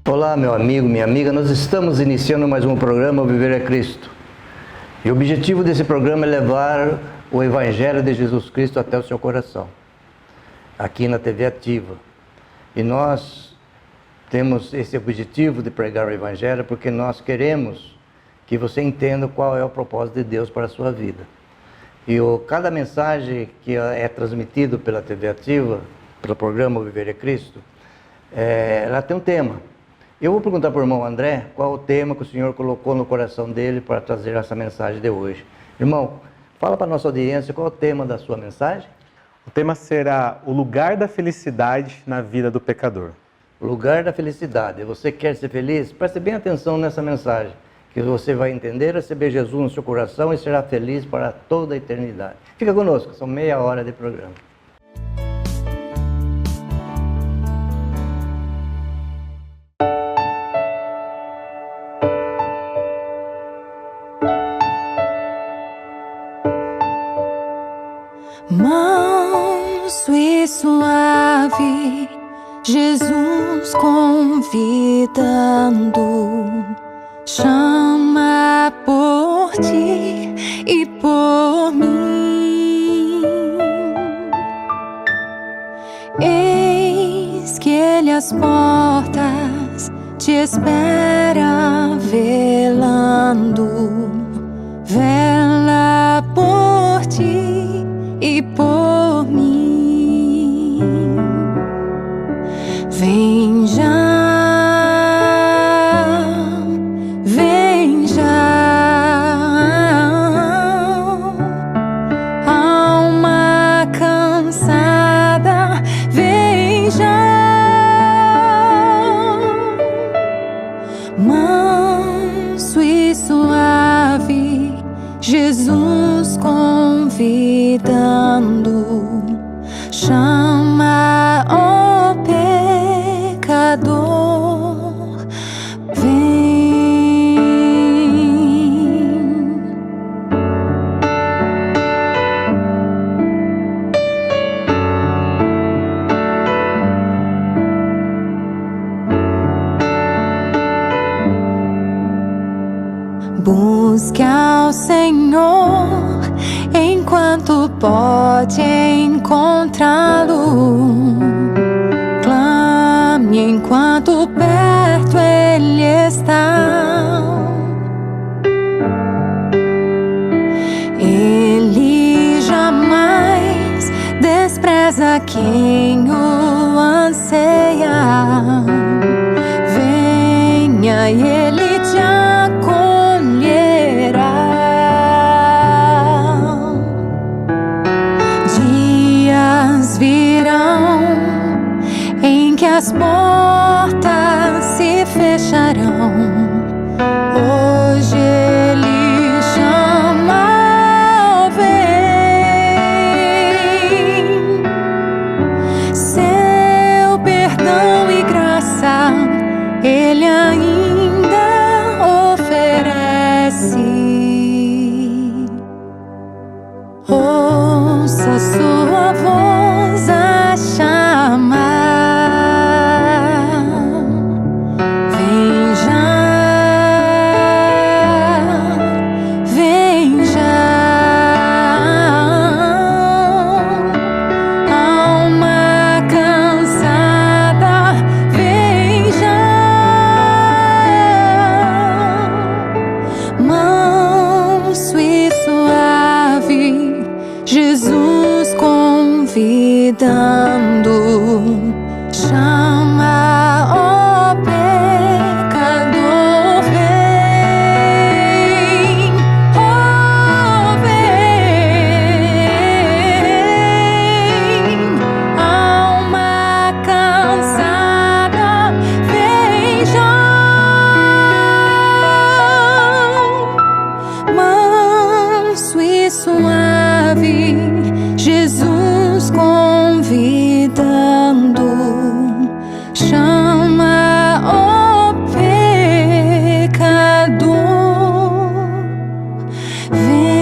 Olá, meu amigo, minha amiga, nós estamos iniciando mais um programa, O Viver é Cristo. E o objetivo desse programa é levar o Evangelho de Jesus Cristo até o seu coração, aqui na TV Ativa. E nós temos esse objetivo de pregar o Evangelho porque nós queremos que você entenda qual é o propósito de Deus para a sua vida. E cada mensagem que é transmitido pela TV Ativa, pelo programa O Viver é Cristo, ela tem um tema. Eu vou perguntar para o irmão André qual o tema que o Senhor colocou no coração dele para trazer essa mensagem de hoje. Irmão, fala para a nossa audiência qual é o tema da sua mensagem. O tema será o lugar da felicidade na vida do pecador. O lugar da felicidade. Você quer ser feliz? Preste bem atenção nessa mensagem, que você vai entender, receber Jesus no seu coração e será feliz para toda a eternidade. Fica conosco, são meia hora de programa. Manso e suave, Jesus convidando, chama por ti e por mim. Eis que Ele às portas te espera velando, vela por ti e por mim. Vem já, vem já, alma cansada, vem já, manso e suave, Jesus convidando, chama o pecador, vem. Busque ao Senhor enquanto pode encontrá-lo. Clame enquanto perto Ele está. Ele jamais despreza quem o anseia. Venha e Ele te acolherá. Virão em que as portas se fecharão. Hoje Ele chama, vem. Seu perdão e graça Ele ainda oferece. Ouça sua voz a chamar. Vem já, vem já, alma cansada, vem já, manso e suave, Jesus convidando, chama o pecador, vem, oh vem, alma cansada, vem já, manso e suave, Jesus convidando, chama o pecador, vem.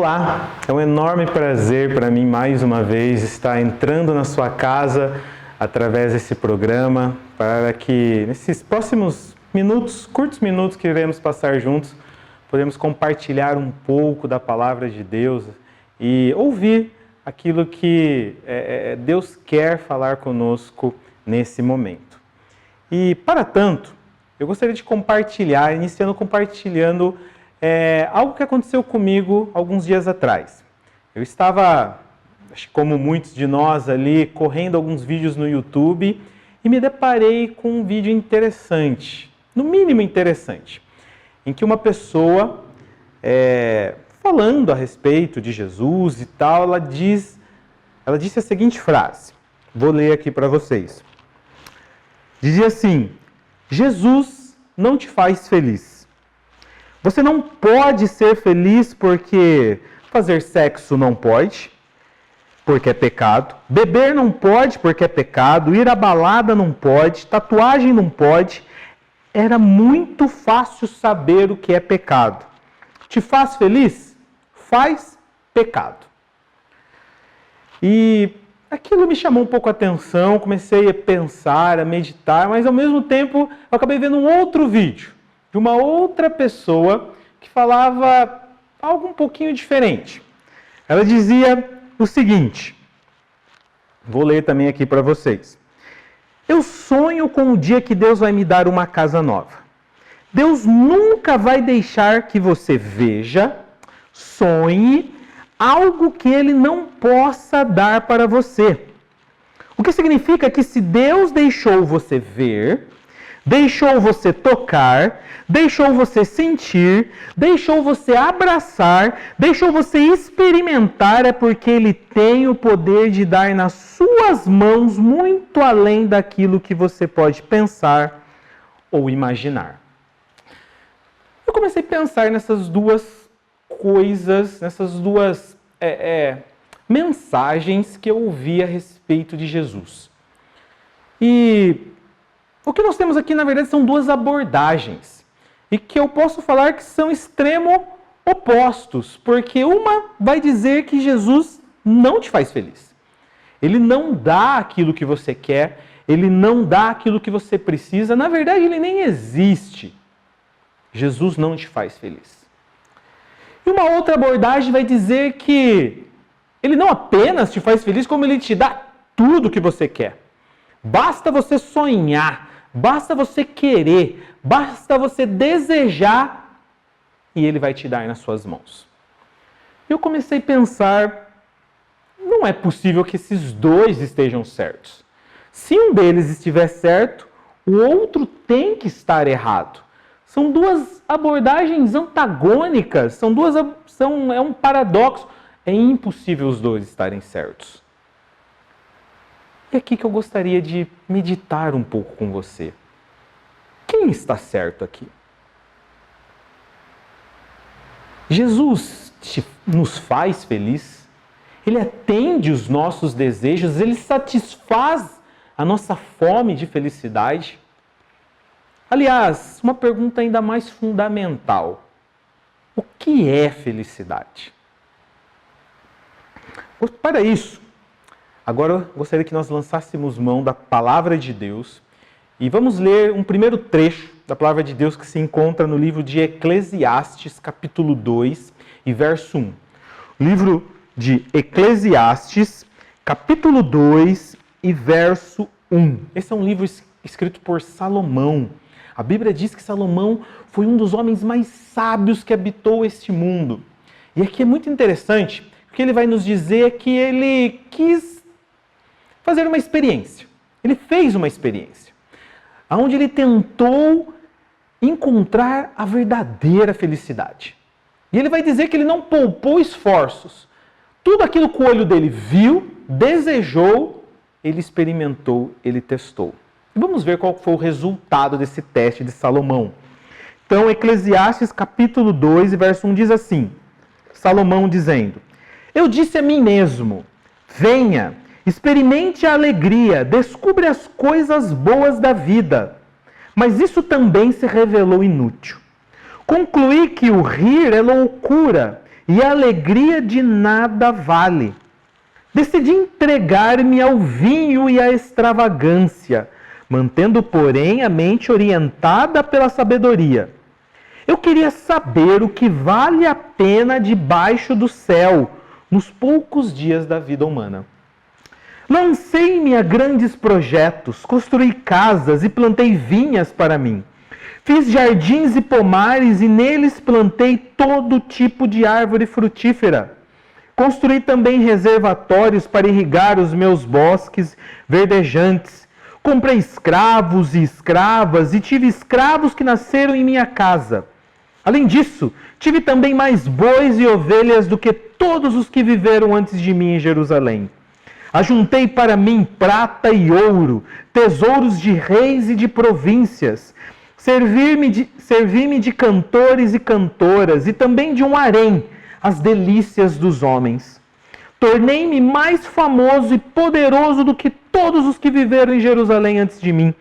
Olá, é um enorme prazer para mim mais uma vez estar entrando na sua casa através desse programa para que nesses próximos minutos, curtos minutos que iremos passar juntos, podemos compartilhar um pouco da palavra de Deus e ouvir aquilo que Deus quer falar conosco nesse momento. E para tanto, eu gostaria de compartilhar, compartilhando algo que aconteceu comigo alguns dias atrás. Eu estava, acho que como muitos de nós ali, correndo alguns vídeos no YouTube e me deparei com um vídeo interessante, no mínimo interessante, em que uma pessoa, falando a respeito de Jesus e tal, ela disse a seguinte frase, vou ler aqui para vocês. Dizia assim: Jesus não te faz feliz. Você não pode ser feliz porque fazer sexo não pode, porque é pecado. Beber não pode, porque é pecado. Ir à balada não pode. Tatuagem não pode. Era muito fácil saber o que é pecado. Te faz feliz? Faz pecado. E aquilo me chamou um pouco a atenção, comecei a pensar, a meditar, mas ao mesmo tempo eu acabei vendo um outro vídeo de uma outra pessoa que falava algo um pouquinho diferente. Ela dizia o seguinte, vou ler também aqui para vocês. Eu sonho com o dia que Deus vai me dar uma casa nova. Deus nunca vai deixar que você veja, sonhe, algo que Ele não possa dar para você. O que significa que se Deus deixou você ver, deixou você tocar, deixou você sentir, deixou você abraçar, deixou você experimentar, é porque Ele tem o poder de dar nas suas mãos muito além daquilo que você pode pensar ou imaginar. Eu comecei a pensar nessas duas coisas, nessas duas mensagens que eu ouvi a respeito de Jesus. E o que nós temos aqui, na verdade, são duas abordagens. E que eu posso falar que são extremo opostos. Porque uma vai dizer que Jesus não te faz feliz. Ele não dá aquilo que você quer. Ele não dá aquilo que você precisa. Na verdade, Ele nem existe. Jesus não te faz feliz. E uma outra abordagem vai dizer que Ele não apenas te faz feliz, como Ele te dá tudo o que você quer. Basta você sonhar, basta você querer, basta você desejar e Ele vai te dar nas suas mãos. Eu comecei a pensar, não é possível que esses dois estejam certos. Se um deles estiver certo, o outro tem que estar errado. São duas abordagens antagônicas, é um paradoxo. É impossível os dois estarem certos. É aqui que eu gostaria de meditar um pouco com você. Quem está certo aqui? Jesus nos faz feliz? Ele atende os nossos desejos? Ele satisfaz a nossa fome de felicidade? Aliás, uma pergunta ainda mais fundamental. O que é felicidade? Para isso, agora eu gostaria que nós lançássemos mão da palavra de Deus e vamos ler um primeiro trecho da palavra de Deus que se encontra no livro de Eclesiastes, capítulo 2 e verso 1. Livro de Eclesiastes, capítulo 2 e verso 1. Esse é um livro escrito por Salomão. A Bíblia diz que Salomão foi um dos homens mais sábios que habitou este mundo. E aqui é muito interessante, porque ele vai nos dizer que ele quis fazer uma experiência. Ele fez uma experiência, onde ele tentou encontrar a verdadeira felicidade. E ele vai dizer que ele não poupou esforços. Tudo aquilo que o olho dele viu, desejou, ele experimentou, ele testou. E vamos ver qual foi o resultado desse teste de Salomão. Então, Eclesiastes capítulo 2, verso 1 diz assim, Salomão dizendo, eu disse a mim mesmo, venha, experimente a alegria, descubra as coisas boas da vida. Mas isso também se revelou inútil. Concluí que o rir é loucura e a alegria de nada vale. Decidi entregar-me ao vinho e à extravagância, mantendo, porém, a mente orientada pela sabedoria. Eu queria saber o que vale a pena debaixo do céu, nos poucos dias da vida humana. Lancei-me a grandes projetos, construí casas e plantei vinhas para mim. Fiz jardins e pomares e neles plantei todo tipo de árvore frutífera. Construí também reservatórios para irrigar os meus bosques verdejantes. Comprei escravos e escravas e tive escravos que nasceram em minha casa. Além disso, tive também mais bois e ovelhas do que todos os que viveram antes de mim em Jerusalém. Ajuntei para mim prata e ouro, tesouros de reis e de províncias. Servi-me de cantores e cantoras e também de um harém, as delícias dos homens. Tornei-me mais famoso e poderoso do que todos os que viveram em Jerusalém antes de mim,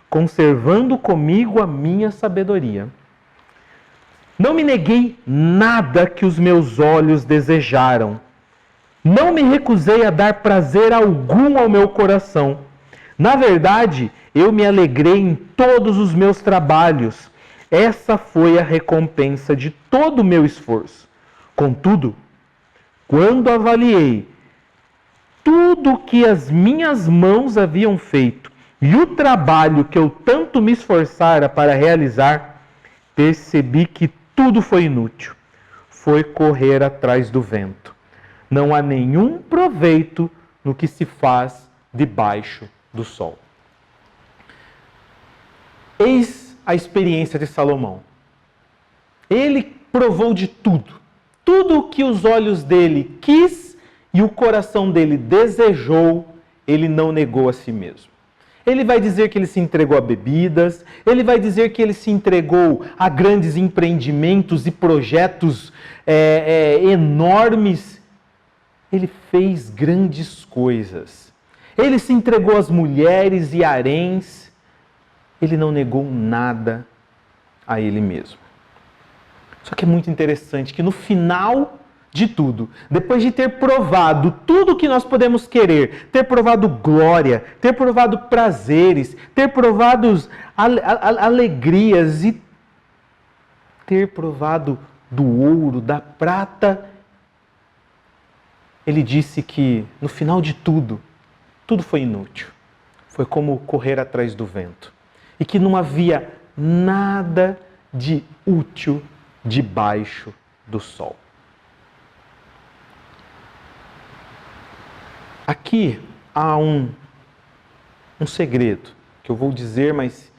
conservando comigo a minha sabedoria. Não me neguei nada que os meus olhos desejaram. Não me recusei a dar prazer algum ao meu coração. Na verdade, eu me alegrei em todos os meus trabalhos. Essa foi a recompensa de todo o meu esforço. Contudo, quando avaliei tudo o que as minhas mãos haviam feito e o trabalho que eu tanto me esforçara para realizar, percebi que tudo foi inútil. Foi correr atrás do vento. Não há nenhum proveito no que se faz debaixo do sol. Eis a experiência de Salomão. Ele provou de tudo. Tudo o que os olhos dele quis e o coração dele desejou, ele não negou a si mesmo. Ele vai dizer que ele se entregou a bebidas, ele vai dizer que ele se entregou a grandes empreendimentos e projetos enormes. Ele fez grandes coisas. Ele se entregou às mulheres e haréns. Ele não negou nada a ele mesmo. Só que é muito interessante que no final de tudo, depois de ter provado tudo o que nós podemos querer, ter provado glória, ter provado prazeres, ter provado alegrias e ter provado do ouro, da prata, ele disse que no final de tudo, tudo foi inútil. Foi como correr atrás do vento. E que não havia nada de útil debaixo do sol. Aqui há um segredo que eu vou dizer, mas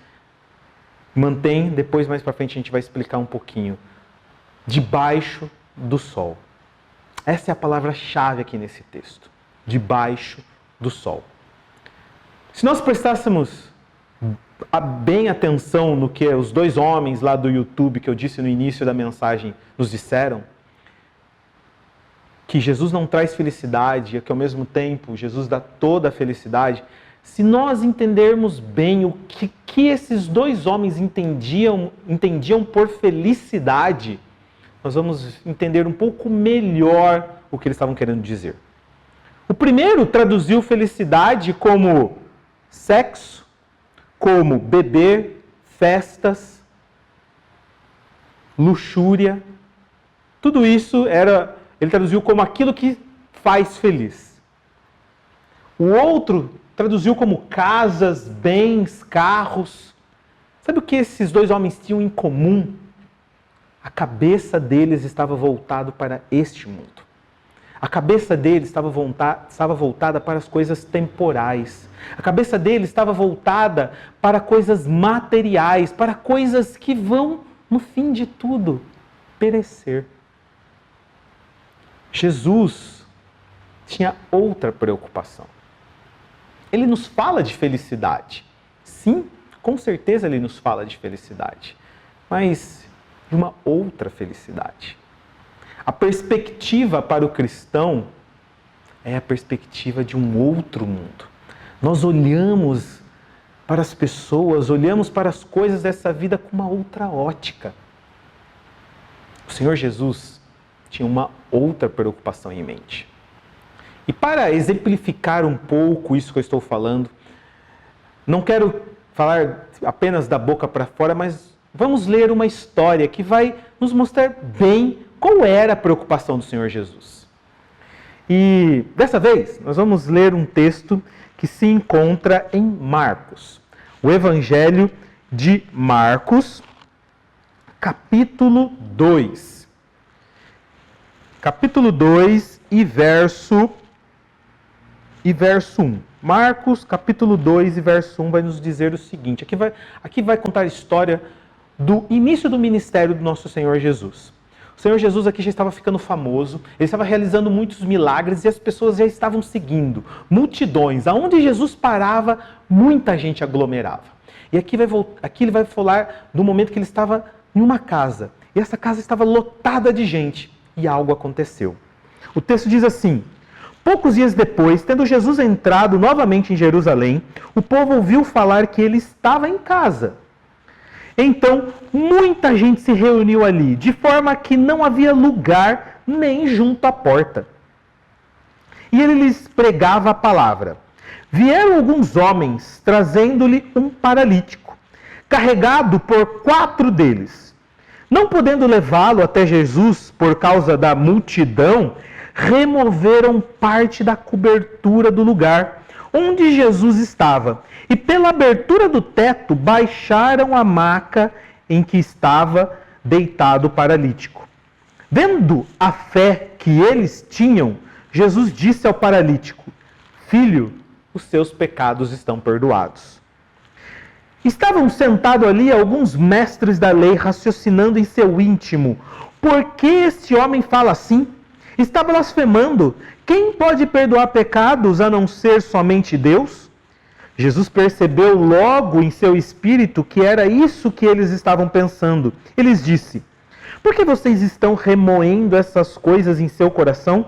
mantém, depois mais para frente a gente vai explicar um pouquinho. Debaixo do sol. Essa é a palavra-chave aqui nesse texto. Debaixo do sol. Se nós prestássemos bem atenção no que os dois homens lá do YouTube, que eu disse no início da mensagem, nos disseram, que Jesus não traz felicidade e que ao mesmo tempo Jesus dá toda a felicidade, se nós entendermos bem o que esses dois homens entendiam por felicidade, nós vamos entender um pouco melhor o que eles estavam querendo dizer. O primeiro traduziu felicidade como sexo, como beber, festas, luxúria. Tudo isso ele traduziu como aquilo que faz feliz. O outro traduziu como casas, bens, carros. Sabe o que esses dois homens tinham em comum? A cabeça deles estava voltada para este mundo. A cabeça deles estava voltada para as coisas temporais. A cabeça deles estava voltada para coisas materiais, para coisas que vão, no fim de tudo, perecer. Jesus tinha outra preocupação. Ele nos fala de felicidade. Sim, com certeza ele nos fala de felicidade. Mas de uma outra felicidade. A perspectiva para o cristão é a perspectiva de um outro mundo. Nós olhamos para as pessoas, olhamos para as coisas dessa vida com uma outra ótica. O Senhor Jesus, tinha uma outra preocupação em mente. E para exemplificar um pouco isso que eu estou falando, não quero falar apenas da boca para fora, mas vamos ler uma história que vai nos mostrar bem qual era a preocupação do Senhor Jesus. E dessa vez nós vamos ler um texto que se encontra em Marcos. O Evangelho de Marcos, capítulo 2. Capítulo 2 e verso 1. Marcos, capítulo 2 e verso 1 vai nos dizer o seguinte. Aqui vai contar a história do início do ministério do nosso Senhor Jesus. O Senhor Jesus aqui já estava ficando famoso, ele estava realizando muitos milagres e as pessoas já estavam seguindo. Multidões, aonde Jesus parava, muita gente aglomerava. E aqui ele vai falar do momento que ele estava em uma casa. E essa casa estava lotada de gente. E algo aconteceu. O texto diz assim: poucos dias depois, tendo Jesus entrado novamente em Jerusalém, o povo ouviu falar que ele estava em casa. Então, muita gente se reuniu ali, de forma que não havia lugar nem junto à porta. E ele lhes pregava a palavra. Vieram alguns homens, trazendo-lhe um paralítico, carregado por 4 deles. Não podendo levá-lo até Jesus por causa da multidão, removeram parte da cobertura do lugar onde Jesus estava, e pela abertura do teto baixaram a maca em que estava deitado o paralítico. Vendo a fé que eles tinham, Jesus disse ao paralítico: filho, os seus pecados estão perdoados. Estavam sentados ali alguns mestres da lei, raciocinando em seu íntimo: por que este homem fala assim? Está blasfemando. Quem pode perdoar pecados a não ser somente Deus? Jesus percebeu logo em seu espírito que era isso que eles estavam pensando. Ele lhes disse: por que vocês estão remoendo essas coisas em seu coração?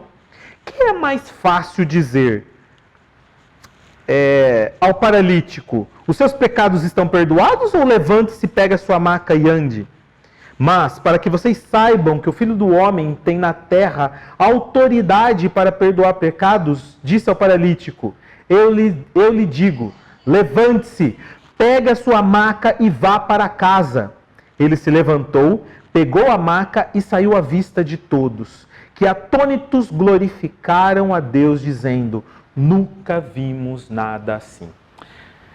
Que é mais fácil dizer ao paralítico: os seus pecados estão perdoados, ou levante-se, pegue a sua maca e ande? Mas, para que vocês saibam que o Filho do Homem tem na terra autoridade para perdoar pecados, disse ao paralítico: eu lhe digo, levante-se, pegue a sua maca e vá para casa. Ele se levantou, pegou a maca e saiu à vista de todos, que atônitos glorificaram a Deus, dizendo: nunca vimos nada assim.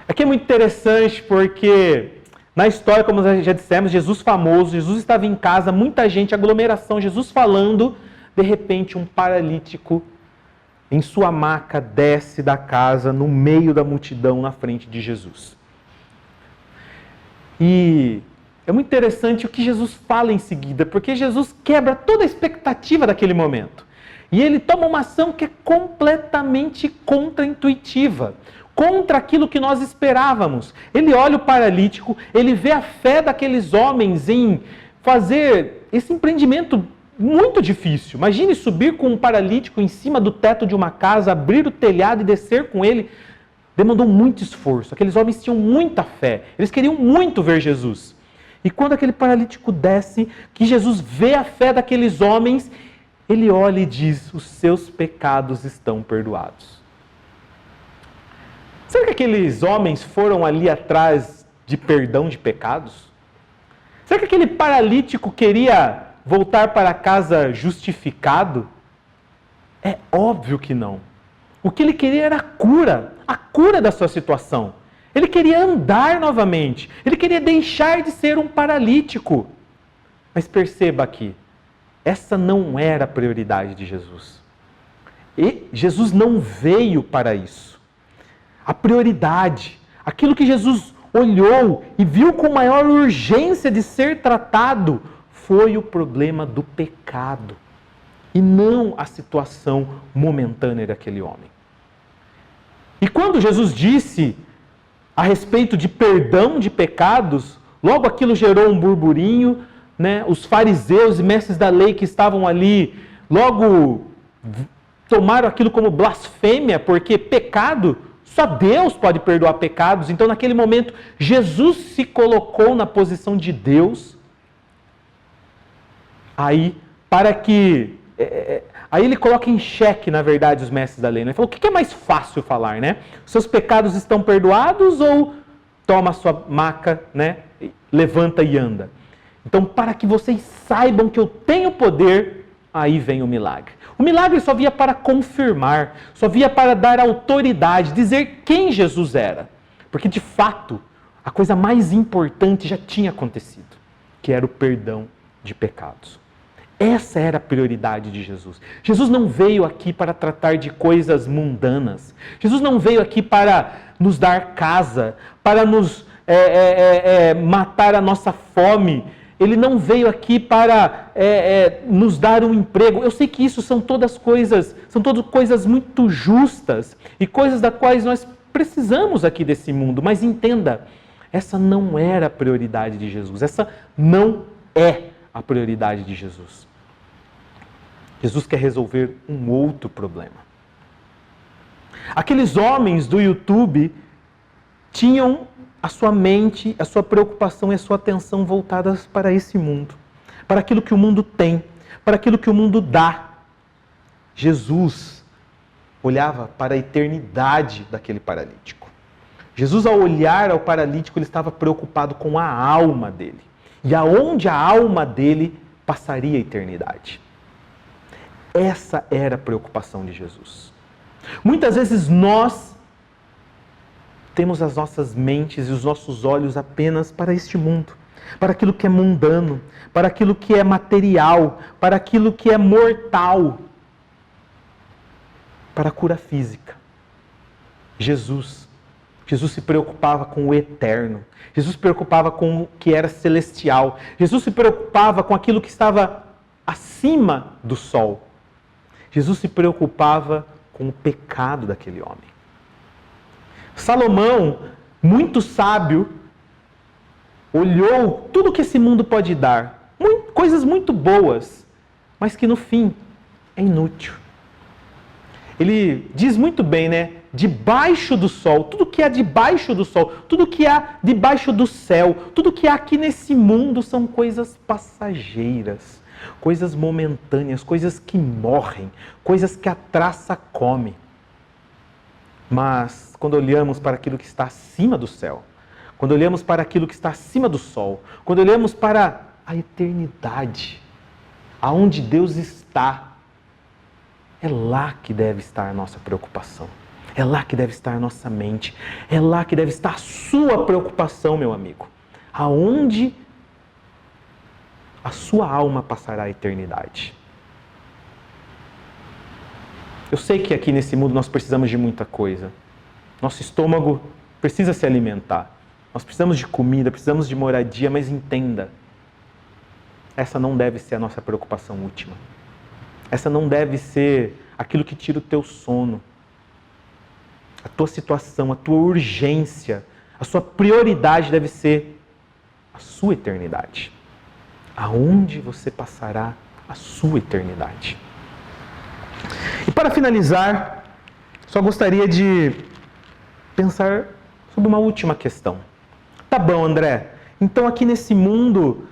Aqui é muito interessante porque na história, como nós já dissemos, Jesus famoso, Jesus estava em casa, muita gente, aglomeração, Jesus falando, de repente um paralítico em sua maca desce da casa no meio da multidão na frente de Jesus. E é muito interessante o que Jesus fala em seguida, porque Jesus quebra toda a expectativa daquele momento. E ele toma uma ação que é completamente contraintuitiva, contra aquilo que nós esperávamos. Ele olha o paralítico, ele vê a fé daqueles homens em fazer esse empreendimento muito difícil. Imagine subir com um paralítico em cima do teto de uma casa, abrir o telhado e descer com ele. Demandou muito esforço. Aqueles homens tinham muita fé. Eles queriam muito ver Jesus. E quando aquele paralítico desce, que Jesus vê a fé daqueles homens, ele olha e diz: os seus pecados estão perdoados. Será que aqueles homens foram ali atrás de perdão de pecados? Será que aquele paralítico queria voltar para casa justificado? É óbvio que não. O que ele queria era a cura da sua situação. Ele queria andar novamente. Ele queria deixar de ser um paralítico. Mas perceba aqui, essa não era a prioridade de Jesus. E Jesus não veio para isso. A prioridade, aquilo que Jesus olhou e viu com maior urgência de ser tratado, foi o problema do pecado e não a situação momentânea daquele homem. E quando Jesus disse a respeito de perdão de pecados, logo aquilo gerou um burburinho, né? Os fariseus e mestres da lei que estavam ali, logo tomaram aquilo como blasfêmia, porque pecado, só Deus pode perdoar pecados. Então, naquele momento, Jesus se colocou na posição de Deus. Aí, para que... Aí ele coloca em xeque, na verdade, os mestres da lei. Né? Ele falou, o que é mais fácil falar, né? Seus pecados estão perdoados ou toma a sua maca, né? Levanta e anda? Então, para que vocês saibam que eu tenho poder, aí vem o milagre. O milagre só via para confirmar, só via para dar autoridade, dizer quem Jesus era. Porque, de fato, a coisa mais importante já tinha acontecido, que era o perdão de pecados. Essa era a prioridade de Jesus. Jesus não veio aqui para tratar de coisas mundanas. Jesus não veio aqui para nos dar casa, para nos matar a nossa fome. Ele não veio aqui para nos dar um emprego. Eu sei que isso são todas coisas muito justas e coisas das quais nós precisamos aqui desse mundo. Mas entenda, essa não era a prioridade de Jesus. Essa não é a prioridade de Jesus. Jesus quer resolver um outro problema. Aqueles homens do YouTube tinham a sua mente, a sua preocupação e a sua atenção voltadas para esse mundo, para aquilo que o mundo tem, para aquilo que o mundo dá. Jesus olhava para a eternidade daquele paralítico. Jesus, ao olhar ao paralítico, ele estava preocupado com a alma dele. E aonde a alma dele passaria a eternidade. Essa era a preocupação de Jesus. Muitas vezes nós temos as nossas mentes e os nossos olhos apenas para este mundo, para aquilo que é mundano, para aquilo que é material, para aquilo que é mortal, para a cura física. Jesus se preocupava com o eterno. Jesus se preocupava com o que era celestial. Jesus se preocupava com aquilo que estava acima do sol. Jesus se preocupava com o pecado daquele homem. Salomão, muito sábio, olhou tudo que esse mundo pode dar. Coisas muito boas, mas que no fim é inútil. Ele diz muito bem, né? Debaixo do sol, tudo que há debaixo do sol, tudo que há debaixo do céu, tudo que há aqui nesse mundo são coisas passageiras, coisas momentâneas, coisas que morrem, coisas que a traça come. Mas quando olhamos para aquilo que está acima do céu, quando olhamos para aquilo que está acima do sol, quando olhamos para a eternidade, aonde Deus está, é lá que deve estar a nossa preocupação. É lá que deve estar a nossa mente. É lá que deve estar a sua preocupação, meu amigo. Aonde a sua alma passará a eternidade. Eu sei que aqui nesse mundo nós precisamos de muita coisa. Nosso estômago precisa se alimentar. Nós precisamos de comida, precisamos de moradia, mas entenda, essa não deve ser a nossa preocupação última. Essa não deve ser aquilo que tira o teu sono. A tua situação, a tua urgência, a sua prioridade deve ser a sua eternidade. Aonde você passará a sua eternidade. E para finalizar, só gostaria de pensar sobre uma última questão. Tá bom, André, então aqui nesse mundo,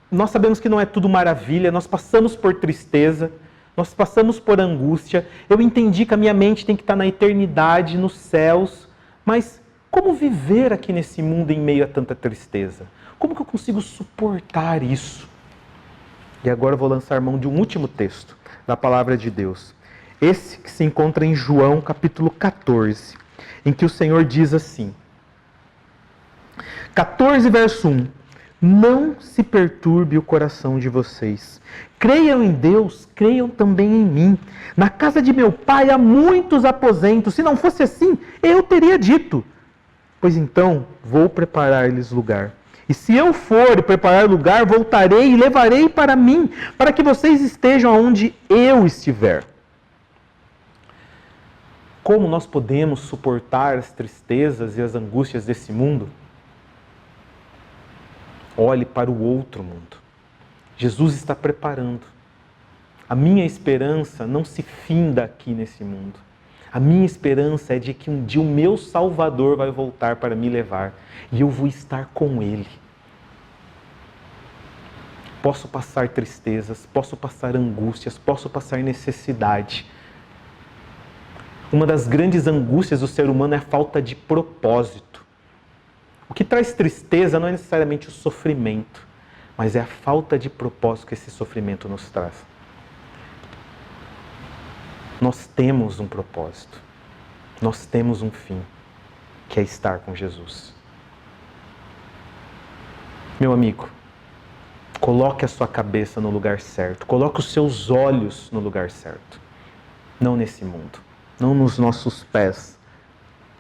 nós sabemos que não é tudo maravilha, nós passamos por tristeza, nós passamos por angústia, eu entendi que a minha mente tem que estar na eternidade, nos céus, mas como viver aqui nesse mundo em meio a tanta tristeza? Como que eu consigo suportar isso? E agora eu vou lançar mão de um último texto da palavra de Deus. Esse que se encontra em João capítulo 14, em que o Senhor diz assim, 14 verso 1, não se perturbe o coração de vocês. Creiam em Deus, creiam também em mim. Na casa de meu pai há muitos aposentos. Se não fosse assim, eu teria dito. Pois então, vou preparar-lhes lugar. E se eu for preparar lugar, voltarei e levarei para mim, para que vocês estejam onde eu estiver. Como nós podemos suportar as tristezas e as angústias desse mundo? Olhe para o outro mundo. Jesus está preparando. A minha esperança não se finda aqui nesse mundo. A minha esperança é de que um dia o meu Salvador vai voltar para me levar e eu vou estar com Ele. posso passar tristezas, posso passar angústias, posso passar necessidade. Uma das grandes angústias do ser humano é a falta de propósito. O que traz tristeza não é necessariamente o sofrimento, mas é a falta de propósito que esse sofrimento nos traz. Nós temos um propósito, nós temos um fim, que é estar com Jesus. Meu amigo, coloque a sua cabeça no lugar certo, coloque os seus olhos no lugar certo. Não nesse mundo, não nos nossos pés,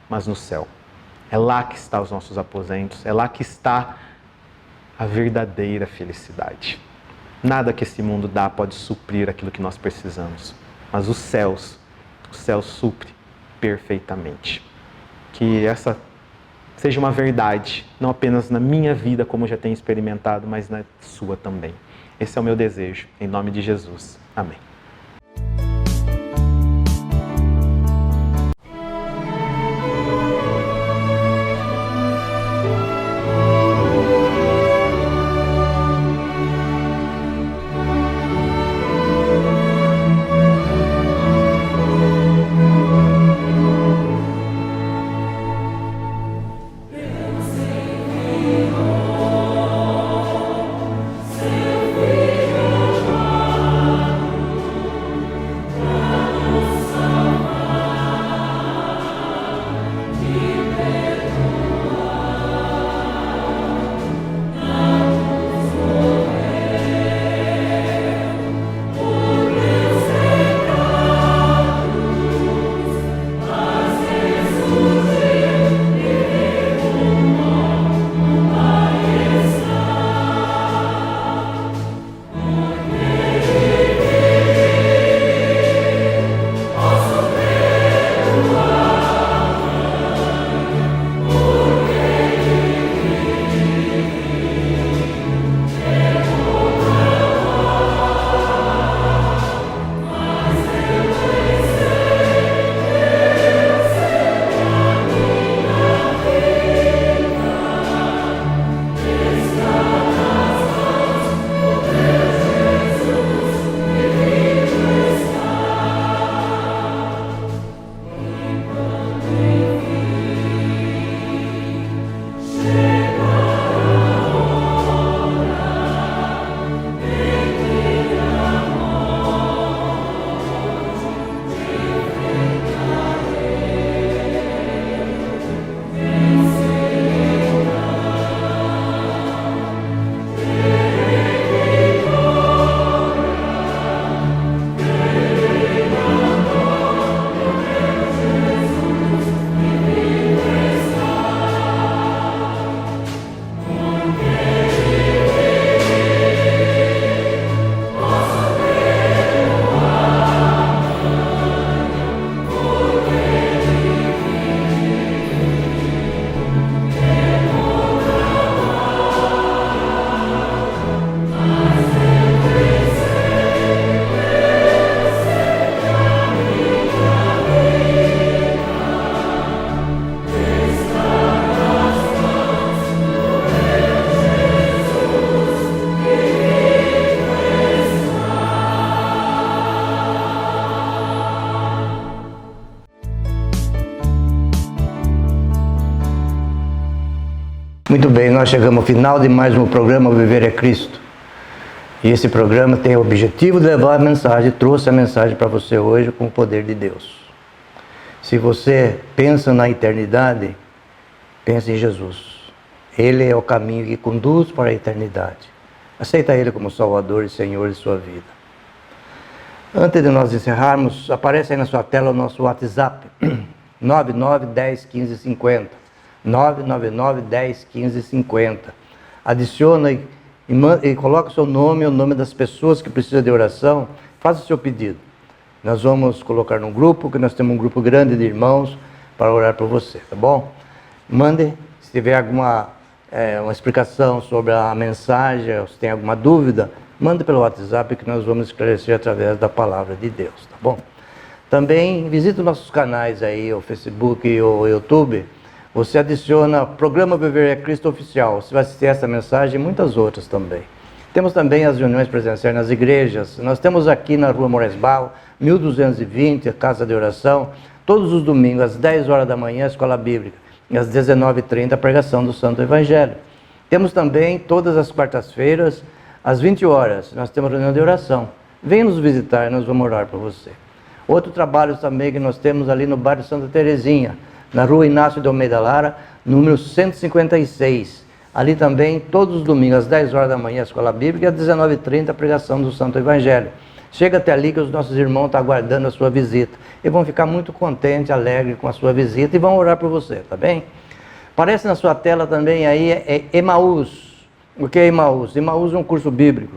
mas no céu. É lá que estão os nossos aposentos, é lá que está a verdadeira felicidade. Nada que esse mundo dá pode suprir aquilo que nós precisamos, mas o céu supre perfeitamente. Que essa seja uma verdade, não apenas na minha vida, como eu já tenho experimentado, mas na sua também. Esse é o meu desejo, em nome de Jesus. Amém. Muito bem, nós chegamos ao final de mais um programa Viver é Cristo. E esse programa tem o objetivo de levar a mensagem, trouxe a mensagem para você hoje com o poder de Deus. Se você pensa na eternidade, pense em Jesus. Ele é o caminho que conduz para a eternidade. Aceita Ele como Salvador e Senhor de sua vida. Antes de nós encerrarmos, aparece aí na sua tela o nosso WhatsApp, 99 10 15 50. 999 10 15 50. Adiciona e coloca o seu nome e o nome das pessoas que precisam de oração. Faça o seu pedido. Nós vamos colocar num grupo, que nós temos um grupo grande de irmãos para orar por você, tá bom? Mande, se tiver alguma uma explicação sobre a mensagem, ou se tem alguma dúvida, mande pelo WhatsApp que nós vamos esclarecer através da palavra de Deus, tá bom? Também visite os nossos canais aí, o Facebook e o YouTube. Você adiciona Programa Viver é Cristo Oficial. Você vai assistir essa mensagem e muitas outras também. Temos também as reuniões presenciais nas igrejas. Nós temos aqui na Rua Moresbal, 1220, a Casa de Oração, todos os domingos, às 10 horas da manhã, a Escola Bíblica, e às 19h30, a pregação do Santo Evangelho. Temos também, todas as quartas-feiras, às 20 horas, nós temos reunião de oração. Venha nos visitar, nós vamos orar por você. Outro trabalho também que nós temos ali no bairro Santa Terezinha, na Rua Inácio de Almeida Lara, número 156. Ali também, todos os domingos, às 10 horas da manhã, a Escola Bíblica, e às 19h30, a pregação do Santo Evangelho. Chega até ali que os nossos irmãos estão aguardando a sua visita. E vão ficar muito contentes, alegres com a sua visita e vão orar por você, tá bem? Aparece na sua tela também aí, Emaús. O que é Emaús? Emaús é um curso bíblico,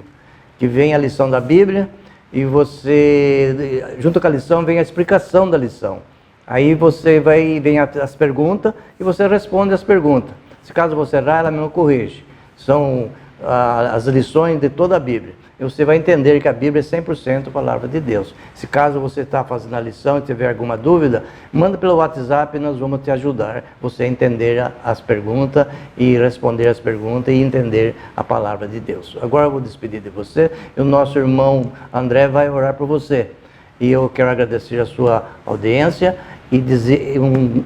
que vem a lição da Bíblia e você, junto com a lição, vem a explicação da lição. Aí você vem as perguntas e você responde as perguntas. Se caso você errar, ela mesmo corrige. São as lições de toda a Bíblia. E você vai entender que a Bíblia é 100% a palavra de Deus. Se caso você está fazendo a lição e tiver alguma dúvida, manda pelo WhatsApp e nós vamos te ajudar você a entender as perguntas e responder as perguntas e entender a palavra de Deus. Agora eu vou despedir de você e o nosso irmão André vai orar por você. E eu quero agradecer a sua audiência e dizer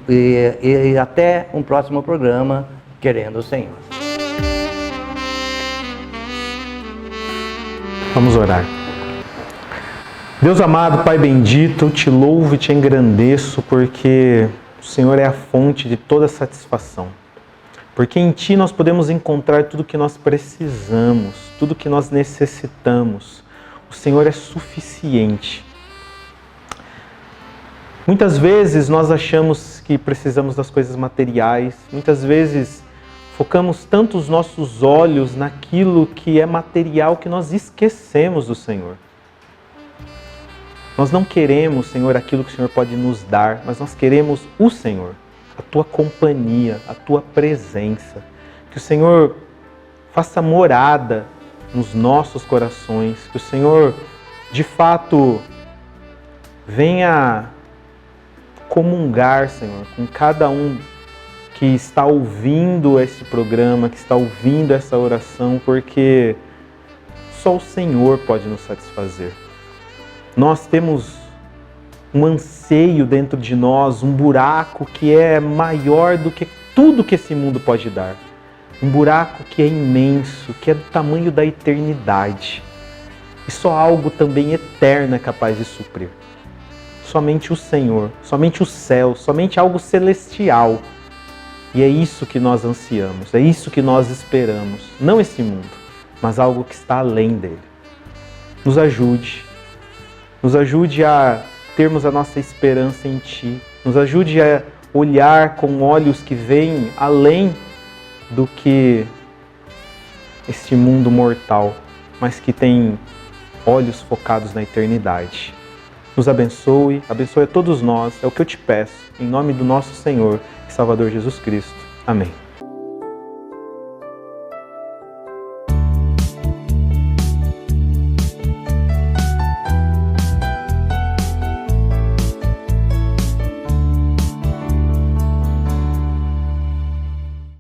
e até um próximo programa, querendo o Senhor. Vamos orar. Deus amado, Pai bendito, eu te louvo e te engrandeço porque o Senhor é a fonte de toda satisfação. Porque em Ti nós podemos encontrar tudo que nós precisamos, tudo que nós necessitamos. O Senhor é suficiente. Muitas vezes nós achamos que precisamos das coisas materiais, muitas vezes focamos tanto os nossos olhos naquilo que é material que nós esquecemos do Senhor. Nós não queremos, Senhor, aquilo que o Senhor pode nos dar, mas nós queremos o Senhor, a Tua companhia, a Tua presença. Que o Senhor faça morada nos nossos corações, que o Senhor, de fato, venha comungar, Senhor, com cada um que está ouvindo esse programa, que está ouvindo essa oração, porque só o Senhor pode nos satisfazer. Nós temos um anseio dentro de nós, um buraco que é maior do que tudo que esse mundo pode dar. Um buraco que é imenso, que é do tamanho da eternidade. E só algo também eterno é capaz de suprir. Somente o Senhor, somente o céu, somente algo celestial. E é isso que nós ansiamos, é isso que nós esperamos. Não esse mundo, mas algo que está além dele. Nos ajude a termos a nossa esperança em Ti. Nos ajude a olhar com olhos que veem além do que este mundo mortal, mas que tem olhos focados na eternidade. Nos abençoe a todos nós, é o que eu te peço, em nome do nosso Senhor e Salvador Jesus Cristo. Amém.